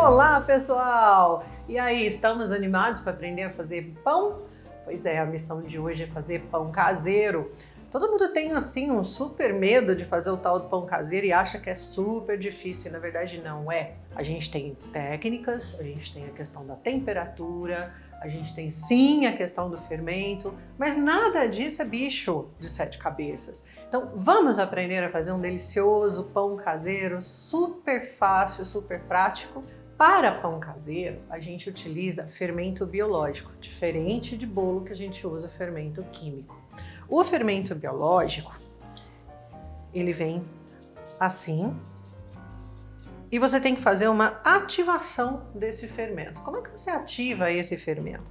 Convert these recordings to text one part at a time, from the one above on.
Olá, pessoal! E aí, estamos animados para aprender a fazer pão? Pois é, a missão de hoje é fazer pão caseiro. Todo mundo tem, assim, um super medo de fazer o tal do pão caseiro e acha que é super difícil, e na verdade não é. A gente tem técnicas, a gente tem a questão da temperatura, a gente tem sim a questão do fermento, mas nada disso é bicho de 7 cabeças. Então vamos aprender a fazer um delicioso pão caseiro, super fácil, super prático. Para pão caseiro, a gente utiliza fermento biológico, diferente de bolo que a gente usa fermento químico. O fermento biológico, ele vem assim, e você tem que fazer uma ativação desse fermento. Como é que você ativa esse fermento?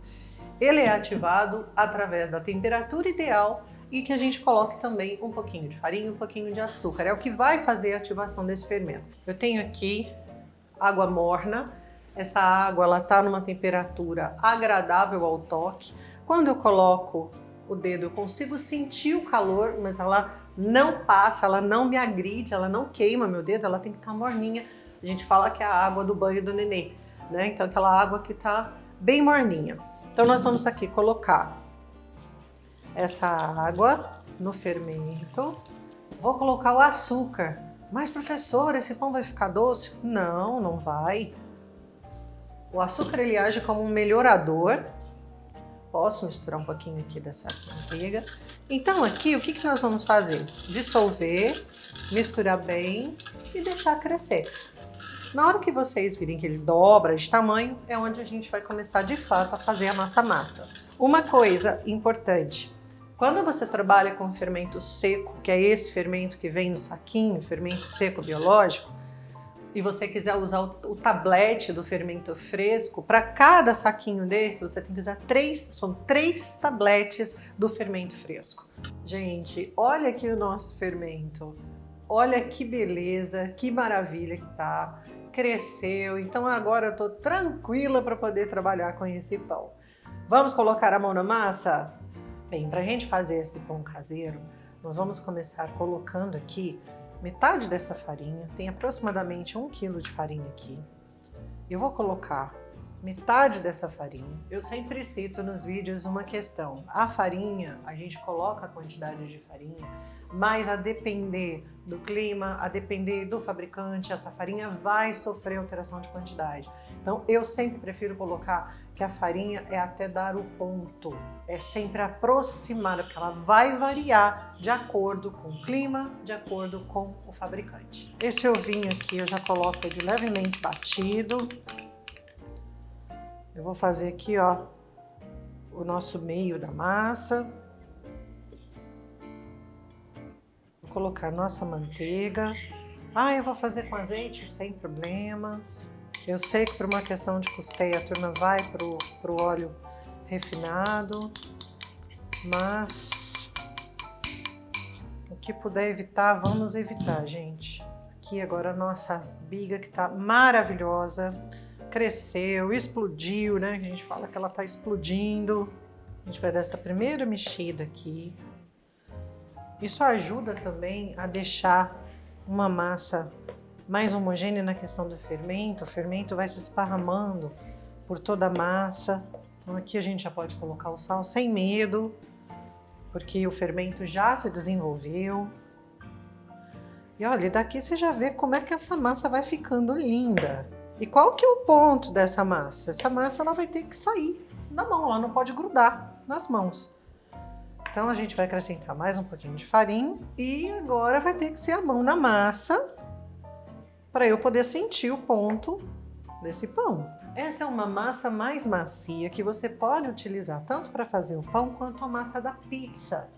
Ele é ativado através da temperatura ideal e que a gente coloque também um pouquinho de farinha e um pouquinho de açúcar. É o que vai fazer a ativação desse fermento. Eu tenho aqui água morna. Essa água ela está numa temperatura agradável ao toque. Quando eu coloco o dedo, eu consigo sentir o calor, mas ela não passa, ela não me agride, ela não queima meu dedo, ela tem que estar morninha. A gente fala que é a água do banho do nenê, né? Então aquela água que está bem morninha. Então nós vamos aqui colocar essa água no fermento. Vou colocar o açúcar. Mas professor, esse pão vai ficar doce? Não, não vai. O açúcar ele age como um melhorador. Posso misturar um pouquinho aqui dessa manteiga. Então aqui o que nós vamos fazer? Dissolver, misturar bem e deixar crescer. Na hora que vocês virem que ele dobra de tamanho, é onde a gente vai começar de fato a fazer a nossa massa. Uma coisa importante, quando você trabalha com fermento seco, que é esse fermento que vem no saquinho, fermento seco biológico, e você quiser usar o tablete do fermento fresco, para cada saquinho desse você tem que usar são 3 tabletes do fermento fresco. Gente, olha aqui o nosso fermento. Olha que beleza, que maravilha que tá. Cresceu, então agora eu tô tranquila para poder trabalhar com esse pão. Vamos colocar a mão na massa? Bem, para a gente fazer esse pão caseiro, nós vamos começar colocando aqui metade dessa farinha, tem aproximadamente 1 kg de farinha aqui. Eu vou colocar metade dessa farinha. Eu sempre cito nos vídeos uma questão. A farinha, a gente coloca a quantidade de farinha, mas a depender do clima, a depender do fabricante, essa farinha vai sofrer alteração de quantidade. Então eu sempre prefiro colocar que a farinha é até dar o ponto, é sempre aproximada, porque ela vai variar de acordo com o clima, de acordo com o fabricante. Esse ovinho aqui eu já coloco ele levemente batido. Eu vou fazer aqui, ó, o nosso meio da massa. Vou colocar nossa manteiga. Ah, eu vou fazer com azeite, sem problemas. Eu sei que por uma questão de custeio a turma vai pro óleo refinado, mas o que puder evitar, vamos evitar, gente. Aqui agora a nossa biga que tá maravilhosa, cresceu, explodiu, né? A gente fala que ela tá explodindo. A gente vai dar essa primeira mexida aqui. Isso ajuda também a deixar uma massa mais homogênea na questão do fermento. O fermento vai se esparramando por toda a massa. Então aqui a gente já pode colocar o sal sem medo, porque o fermento já se desenvolveu. E olha, daqui você já vê como é que essa massa vai ficando linda. E qual que é o ponto dessa massa? Essa massa ela vai ter que sair da mão, ela não pode grudar nas mãos. Então a gente vai acrescentar mais um pouquinho de farinha e agora vai ter que ser a mão na massa para eu poder sentir o ponto desse pão. Essa é uma massa mais macia que você pode utilizar tanto para fazer o pão quanto a massa da pizza.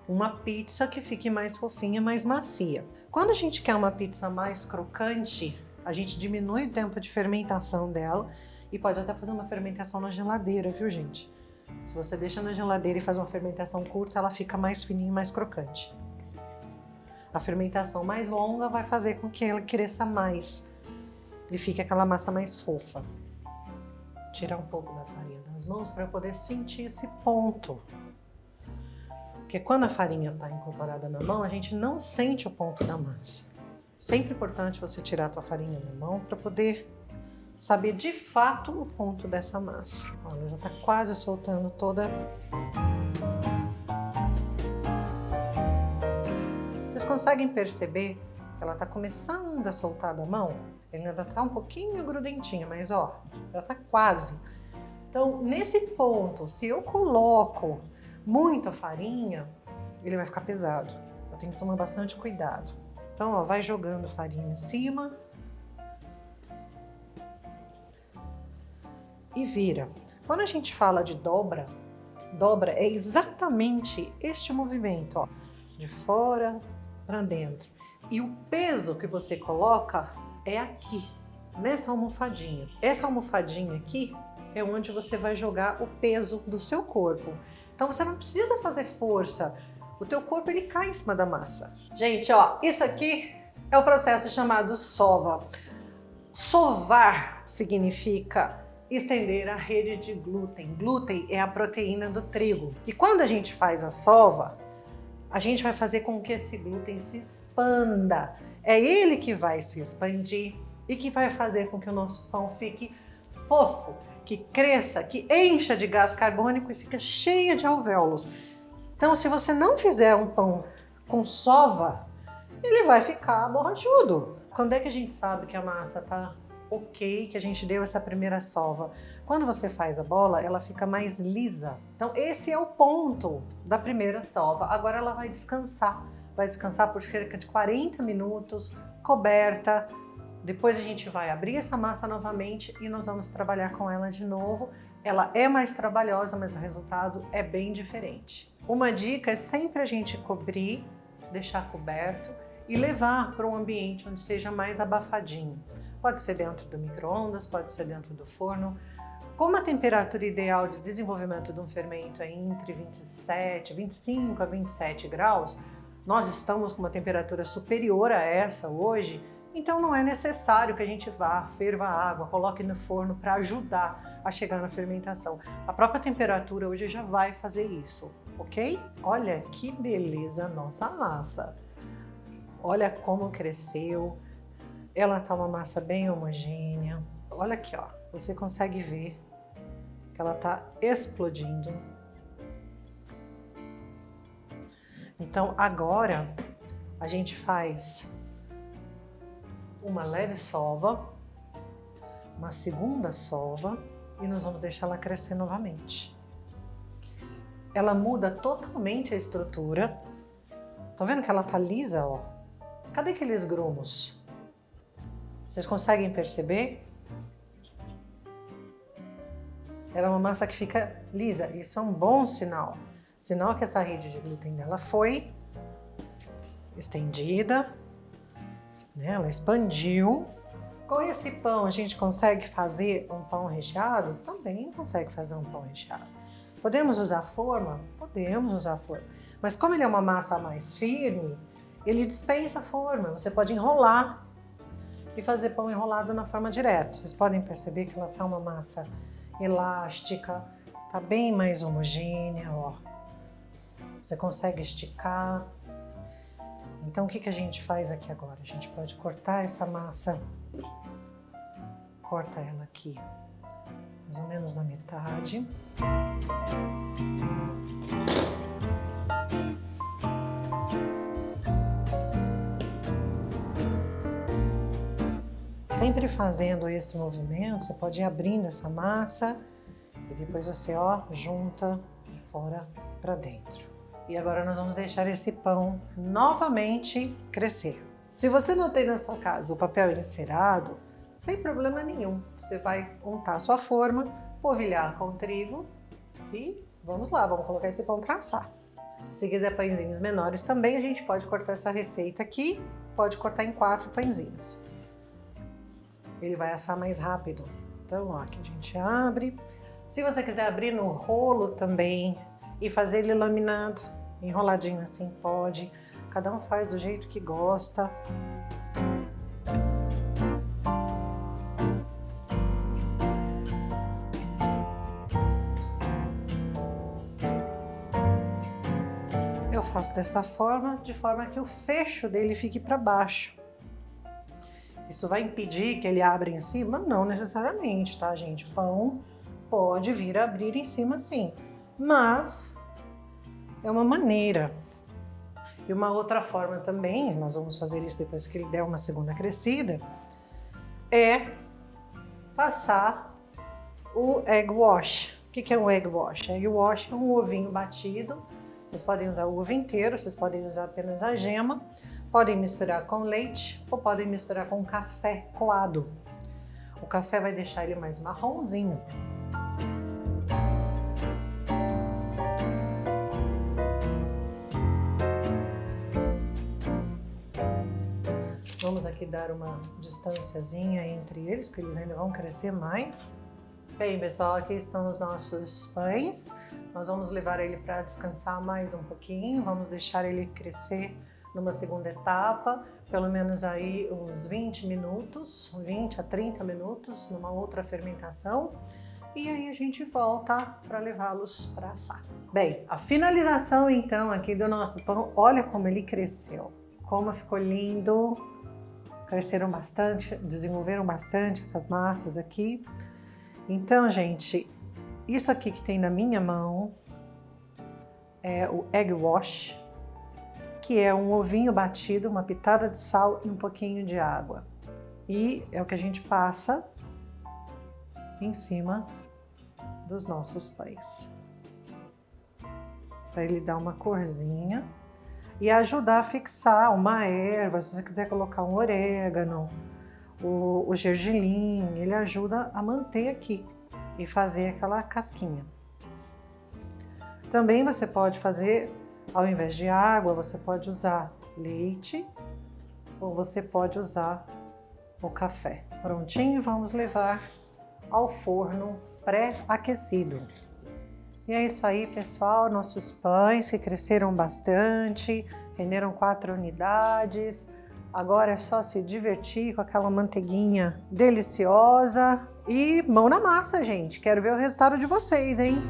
Uma pizza que fique mais fofinha, mais macia. Quando a gente quer uma pizza mais crocante, a gente diminui o tempo de fermentação dela e pode até fazer uma fermentação na geladeira, viu, gente? Se você deixa na geladeira e faz uma fermentação curta, ela fica mais fininha e mais crocante. A fermentação mais longa vai fazer com que ela cresça mais e fique aquela massa mais fofa. Tirar um pouco da farinha das mãos para eu poder sentir esse ponto. Porque quando a farinha está incorporada na mão, a gente não sente o ponto da massa. Sempre importante você tirar a tua farinha na mão para poder saber de fato o ponto dessa massa. Olha, já tá quase soltando toda. Vocês conseguem perceber que ela tá começando a soltar da mão? Ele ainda tá um pouquinho grudentinho, mas ó, já tá quase. Então, nesse ponto, se eu coloco muita farinha, ele vai ficar pesado. Eu tenho que tomar bastante cuidado. Então, ó, vai jogando farinha em cima. E vira. Quando a gente fala de dobra, dobra é exatamente este movimento, ó, de fora para dentro. E o peso que você coloca é aqui, nessa almofadinha. Essa almofadinha aqui é onde você vai jogar o peso do seu corpo. Então você não precisa fazer força. O teu corpo ele cai em cima da massa. Gente, ó, isso aqui é o processo chamado sova. Sovar significa estender a rede de glúten. Glúten é a proteína do trigo. E quando a gente faz a sova, a gente vai fazer com que esse glúten se expanda. É ele que vai se expandir e que vai fazer com que o nosso pão fique fofo, que cresça, que encha de gás carbônico e fica cheia de alvéolos. Então, se você não fizer um pão com sova, ele vai ficar borrachudo. Quando é que a gente sabe que a massa tá ok, que a gente deu essa primeira sova? Quando você faz a bola, ela fica mais lisa. Então esse é o ponto da primeira sova. Agora ela vai descansar por cerca de 40 minutos, coberta. Depois a gente vai abrir essa massa novamente e nós vamos trabalhar com ela de novo. Ela é mais trabalhosa, mas o resultado é bem diferente. Uma dica é sempre a gente cobrir, deixar coberto e levar para um ambiente onde seja mais abafadinho. Pode ser dentro do micro-ondas, pode ser dentro do forno. Como a temperatura ideal de desenvolvimento de um fermento é entre 25 a 27 graus, nós estamos com uma temperatura superior a essa hoje, então não é necessário que a gente vá, ferva a água, coloque no forno para ajudar a chegar na fermentação. A própria temperatura hoje já vai fazer isso, ok? Olha que beleza a nossa massa! Olha como cresceu! Ela tá uma massa bem homogênea. Olha aqui, ó. Você consegue ver que ela tá explodindo. Então agora a gente faz uma leve sova, uma segunda sova e nós vamos deixar ela crescer novamente. Ela muda totalmente a estrutura. Tá vendo que ela tá lisa, ó? Cadê aqueles grumos? Vocês conseguem perceber? Ela é uma massa que fica lisa. Isso é um bom sinal. Sinal que essa rede de glúten dela foi estendida, né? Ela expandiu. Com esse pão a gente consegue fazer um pão recheado? Também consegue fazer um pão recheado. Podemos usar forma? Podemos usar forma. Mas como ele é uma massa mais firme, ele dispensa a forma. Você pode enrolar e fazer pão enrolado na forma direta. Vocês podem perceber que ela tá uma massa elástica, tá bem mais homogênea, ó. Você consegue esticar. Então o que a gente faz aqui agora? A gente pode cortar essa massa, corta ela aqui, mais ou menos na metade. Sempre fazendo esse movimento, você pode ir abrindo essa massa e depois você, ó, junta de fora para dentro. E agora nós vamos deixar esse pão novamente crescer. Se você não tem na sua casa o papel encerado, sem problema nenhum. Você vai untar a sua forma, polvilhar com trigo e vamos lá, vamos colocar esse pão para assar. Se quiser pãezinhos menores também, a gente pode cortar essa receita aqui, pode cortar em 4 pãezinhos. Ele vai assar mais rápido. Então, ó, aqui a gente abre. Se você quiser abrir no rolo também e fazer ele laminado, enroladinho assim, pode. Cada um faz do jeito que gosta. Eu faço dessa forma, de forma que o fecho dele fique para baixo. Isso vai impedir que ele abra em cima? Não necessariamente, tá, gente? Pão pode vir a abrir em cima sim, mas é uma maneira. E uma outra forma também, nós vamos fazer isso depois que ele der uma segunda crescida, é passar o egg wash. O que é um egg wash? Egg wash é um ovinho batido. Vocês podem usar o ovo inteiro, vocês podem usar apenas a gema, podem misturar com leite ou podem misturar com café coado. O café vai deixar ele mais marronzinho. Vamos aqui dar uma distânciazinha entre eles, porque eles ainda vão crescer mais. Bem, pessoal, aqui estão os nossos pães. Nós vamos levar ele para descansar mais um pouquinho, vamos deixar ele crescer numa segunda etapa, pelo menos aí uns 20 minutos, 20 a 30 minutos, numa outra fermentação. E aí a gente volta para levá-los para assar. Bem, a finalização então aqui do nosso pão, olha como ele cresceu, como ficou lindo. Cresceram bastante, desenvolveram bastante essas massas aqui. Então, gente, isso aqui que tem na minha mão é o egg wash, que é um ovinho batido, uma pitada de sal e um pouquinho de água. E é o que a gente passa em cima dos nossos pães, para ele dar uma corzinha e ajudar a fixar uma erva, se você quiser colocar um orégano, o gergelim, ele ajuda a manter aqui e fazer aquela casquinha. Também você pode fazer, ao invés de água, você pode usar leite ou você pode usar o café. Prontinho, vamos levar ao forno pré-aquecido. E é isso aí, pessoal, nossos pães que cresceram bastante, renderam 4 unidades. Agora é só se divertir com aquela manteiguinha deliciosa e mão na massa, gente. Quero ver o resultado de vocês, hein?